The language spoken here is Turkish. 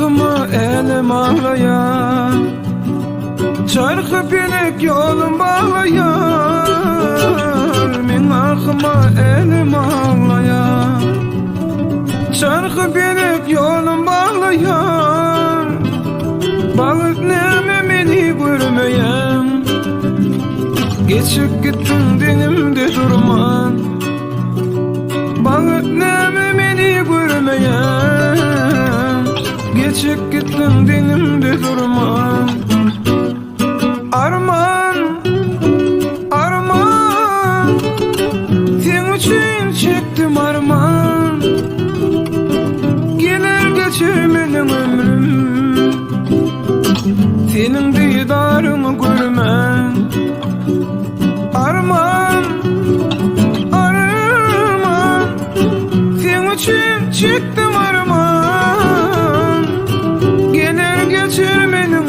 akıma elim ağlayan, çarkı felek yolum bağlayan. Men akıma elim ağlayan, çarkı felek yolum bağlayan. Balık neme meni görmeyen, geçip gittin denimde durman. Balık neme meni görmeyen, geçip gittin denimde durman. Arman, arman, sen için çektim arman. Gelir geçer benim ömrüm, senin didarını görmem. Arman, arman, sen için çektim arman. Gelir geçer benim